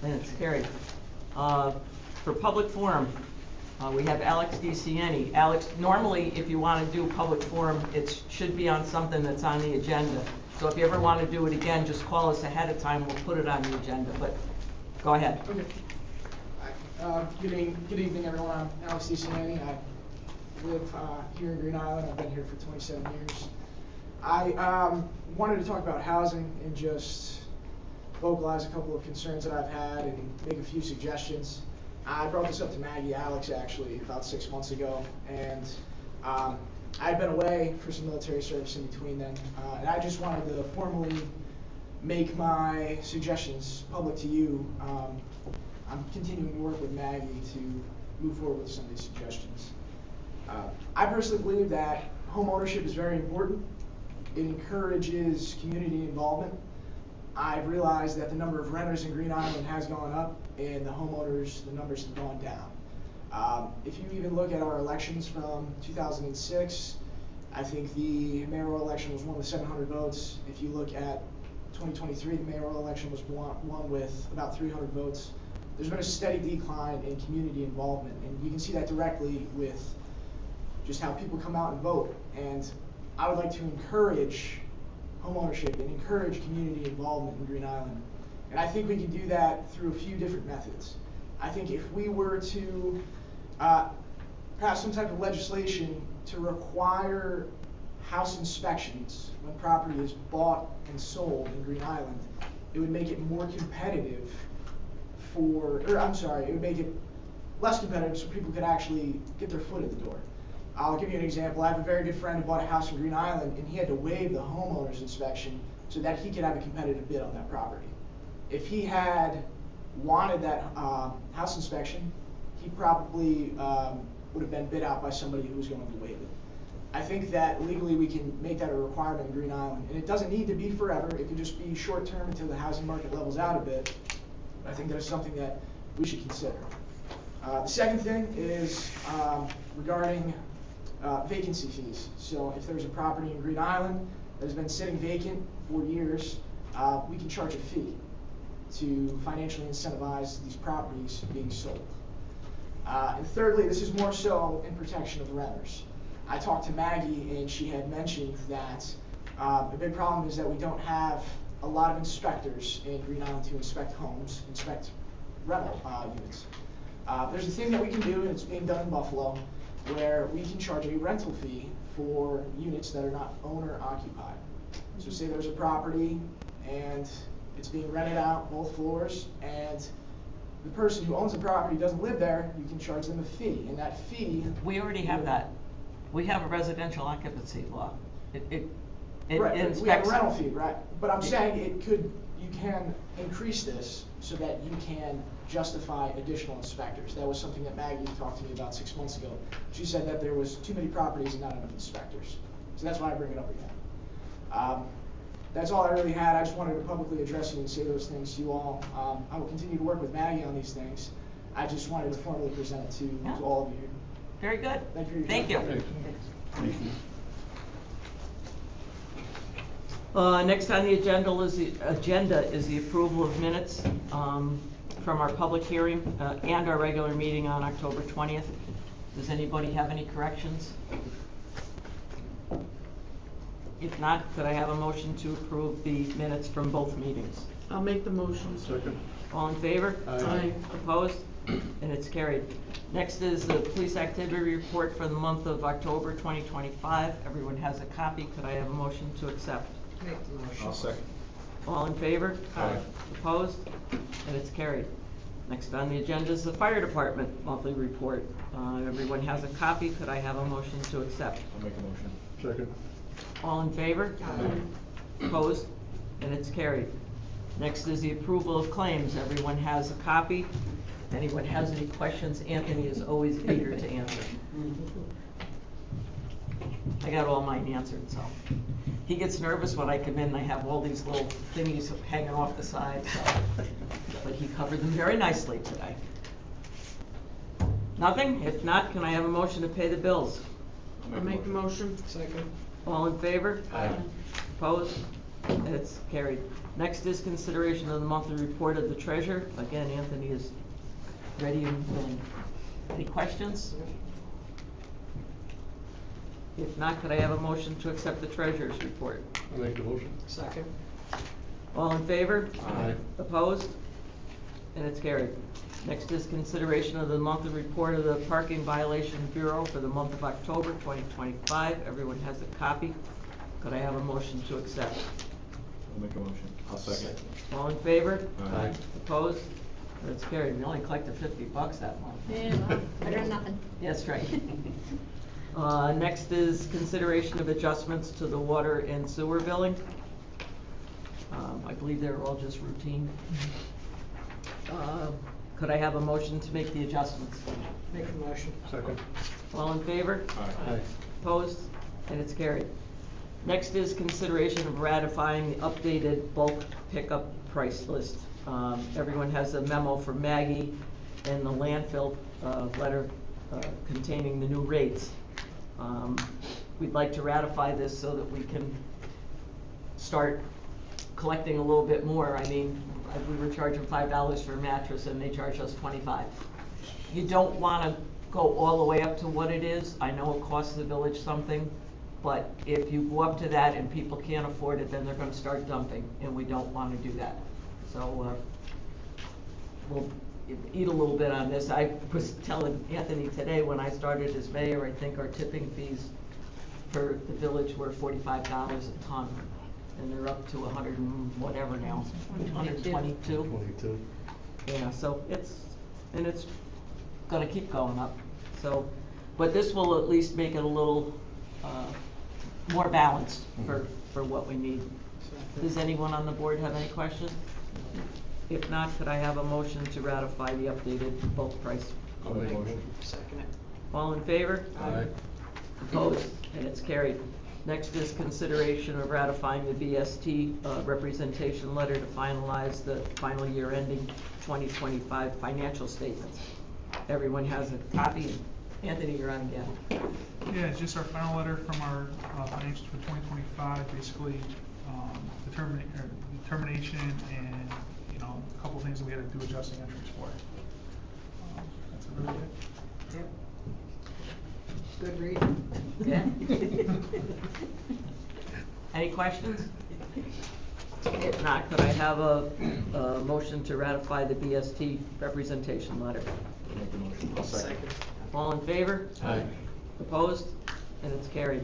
And it's carried. For public forum, we have Alex DeCiani. Alex, normally if you want to do public forum, it should be on something that's on the agenda. So if you ever want to do it again, just call us ahead of time. We'll put it on the agenda, but go ahead. Okay. Good evening, everyone. I'm Alex DeCiani. I live here in Green Island. I've been here for 27 years. I wanted to talk about housing and just vocalize a couple of concerns that I've had and make a few suggestions. I brought this up to Maggie Alex actually about 6 months ago, and I'd been away for some military service in between then, and I just wanted to formally make my suggestions public to you. I'm continuing to work with Maggie to move forward with some of these suggestions. I personally believe that home ownership is very important. It encourages community involvement. I've realized that the number of renters in Green Island has gone up, and the homeowners, the numbers have gone down. If you even look at our elections from 2006, I think the mayoral election was won with 700 votes. If you look at 2023, the mayoral election was won with about 300 votes. There's been a steady decline in community involvement, and you can see that directly with just how people come out and vote. And I would like to encourage homeownership and encourage community involvement in Green Island. And I think we can do that through a few different methods. I think if we were to pass some type of legislation to require house inspections when property is bought and sold in Green Island, it would make it more competitive it would make it less competitive so people could actually get their foot in the door. I'll give you an example. I have a very good friend who bought a house in Green Island, and he had to waive the homeowner's inspection so that he could have a competitive bid on that property. If he had wanted that house inspection, he probably would have been bid out by somebody who was going to waive it. I think that legally we can make that a requirement in Green Island, and it doesn't need to be forever. It could just be short term until the housing market levels out a bit. I think that's something that we should consider. The second thing is regarding vacancy fees. So if there's a property in Green Island that has been sitting vacant for years, we can charge a fee to financially incentivize these properties being sold. And thirdly, this is more so in protection of the renters. I talked to Maggie, and she had mentioned that the big problem is that we don't have a lot of inspectors in Green Island to inspect homes, inspect rental units. There's a thing that we can do, and it's being done in Buffalo, where we can charge a rental fee for units that are not owner occupied. So say there's a property and it's being rented out, both floors, and the person who owns the property doesn't live there, you can charge them a fee, and that fee... We already have that. We have a residential occupancy law. Right, inspects... we have a rental fee, right? But I'm saying you can increase this so that you can justify additional inspectors. That was something that Maggie talked to me about 6 months ago. She said that there was too many properties and not enough inspectors. So that's why I bring it up again. That's all I really had. I just wanted to publicly address you and say those things to you all. I will continue to work with Maggie on these things. I just wanted to formally present it to all of you. Very good. Thank you. Thank you. Thank you. Next on the agenda is the approval of minutes from our public hearing and our regular meeting on October 20th. Does anybody have any corrections? If not, could I have a motion to approve the minutes from both meetings? I'll make the motion. Second. All in favor? Aye. Opposed? And it's carried. Next is the police activity report for the month of October 2025. Everyone has a copy. Could I have a motion to accept? Make the motion. I'll second. All in favor? Aye. Opposed? And it's carried. Next on the agenda is the fire department monthly report. Everyone has a copy. Could I have a motion to accept? I'll make a motion. Second. All in favor? Aye. Opposed? And it's carried. Next is the approval of claims. Everyone has a copy. If anyone has any questions, Anthony is always eager to answer. I got all mine answered, so. He gets nervous when I come in and I have all these little thingies hanging off the side, so. But he covered them very nicely today. Nothing? If not, can I have a motion to pay the bills? I'll make the motion. Second. All in favor? Aye. Opposed? It's carried. Next is consideration of the monthly report of the treasurer. Again, Anthony is ready and willing. Any questions? If not, could I have a motion to accept the treasurer's report? I'll make the motion. Second. All in favor? Aye. Opposed? And it's carried. Next is consideration of the monthly report of the Parking Violation Bureau for the month of October 2025. Everyone has a copy. Could I have a motion to accept? I'll make a motion. I'll second. All in favor? Aye. Opposed? And it's carried. We only collected $50 that month. Yeah, well, better than nothing. Yes, right. Next is consideration of adjustments to the water and sewer billing. I believe they're all just routine. Could I have a motion to make the adjustments? Make a motion. Second. All in favor? Aye. Opposed? And it's carried. Next is consideration of ratifying the updated bulk pickup price list. Everyone has a memo from Maggie and the landfill letter containing the new rates. We'd like to ratify this so that we can start collecting a little bit more. I mean, we were charging $5 for a mattress and they charge us $25. You don't want to go all the way up to what it is. I know it costs the village something, but if you go up to that and people can't afford it, then they're going to start dumping, and we don't want to do that. So we'll eat a little bit on this. I was telling Anthony today, when I started as mayor, I think our tipping fees for the village were $45 a ton, and they're up to 100 and whatever now, 122. 22. Yeah, so it's gonna keep going up. So, but this will at least make it a little more balanced for what we need. Does anyone on the board have any questions? If not, could I have a motion to ratify the updated bulk price? I'll make a motion. Second it. All in favor? Aye. Opposed? And it's carried. Next is consideration of ratifying the VST representation letter to finalize the final year ending 2025 financial statements. Everyone has a copy. Anthony, you're on again. Yeah, it's just our final letter from our financials for 2025, basically determination and, you know, a couple of things that we had to do adjusting entries for. That's really it. Yep. Good read. Yeah. Any questions? If not, could I have a motion to ratify the BST representation letter? I'll make the motion. I'll second. All in favor? Aye. Opposed? And it's carried.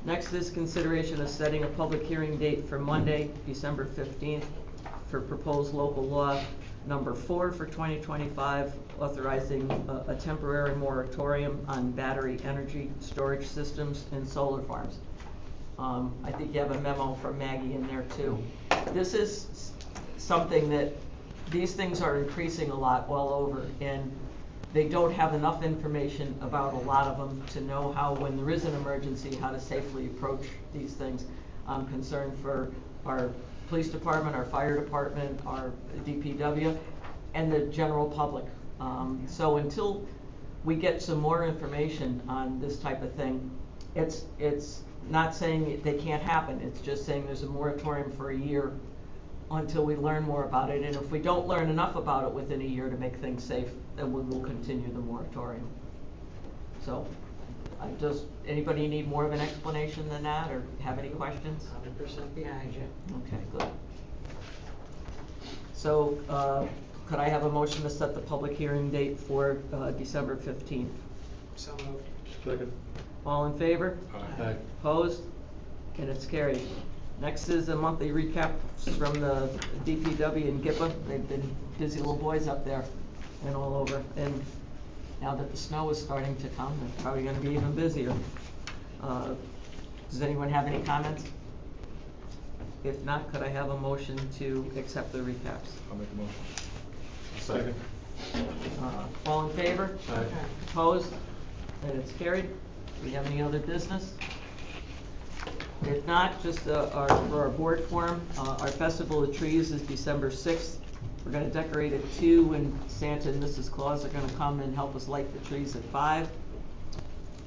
Next is consideration of setting a public hearing date for Monday, December 15th for proposed local law number 4 for 2025, authorizing a temporary moratorium on battery energy storage systems and solar farms. I think you have a memo from Maggie in there too. This is something that these things are increasing a lot all over, and they don't have enough information about a lot of them to know how, when there is an emergency, how to safely approach these things. I'm concerned for our police department, our fire department, our DPW, and the general public. So until we get some more information on this type of thing, it's not saying they can't happen. It's just saying there's a moratorium for a year until we learn more about it. And if we don't learn enough about it within a year to make things safe, then we will continue the moratorium. So, anybody need more of an explanation than that, or have any questions? 100% behind you. Okay, good. So, could I have a motion to set the public hearing date for December 15th? So moved. Second. All in favor? Aye. Opposed? And it's carried. Next is a monthly recap from the DPW and GIPA. They've been busy little boys up there and all over. And now that the snow is starting to come, they're probably going to be even busier. Does anyone have any comments? If not, could I have a motion to accept the recaps? I'll make a motion. Second. All in favor? Aye. Opposed? And it's carried. Do we have any other business? If not, just for our board forum, our Festival of Trees is December 6th. We're going to decorate at 2, and Santa and Mrs. Claus are going to come and help us light the trees at 5.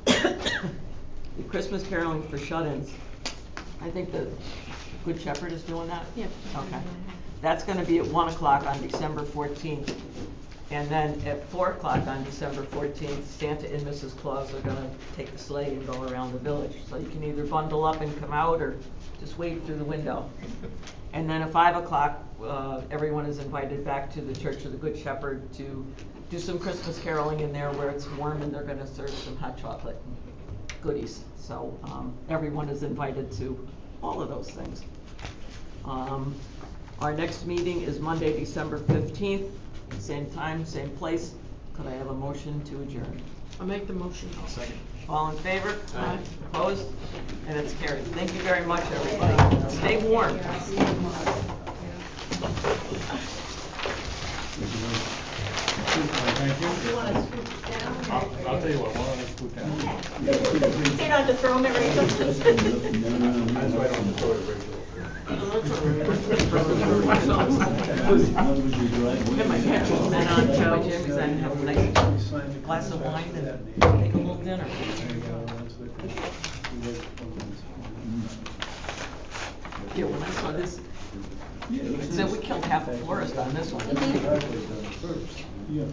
The Christmas caroling for shut-ins. I think the Good Shepherd is doing that? Yep. Okay. That's gonna be at 1 o'clock on December 14th. And then at 4 o'clock on December 14th, Santa and Mrs. Claus are gonna take the sleigh and go around the village. So you can either bundle up and come out, or just wave through the window. And then at 5 o'clock, everyone is invited back to the Church of the Good Shepherd to do some Christmas caroling in there where it's warm, and they're gonna serve some hot chocolate and goodies. So, everyone is invited to all of those things. Our next meeting is Monday, December 15th, same time, same place. Could I have a motion to adjourn? I'll make the motion. I'll second. All in favor? Aye. Opposed? And it's carried. Thank you very much, everybody. Stay warm. Thank you. You want to scoot down? I'll tell you what, why don't I scoot down? You don't just throw them at Rachel. That's why I don't throw it, Rachel. Get my headphones then on, Joe, Jimmy's, and have a nice glass of wine and take a little dinner. Yeah, when I saw this, it said we killed half a florist on this one. Yeah.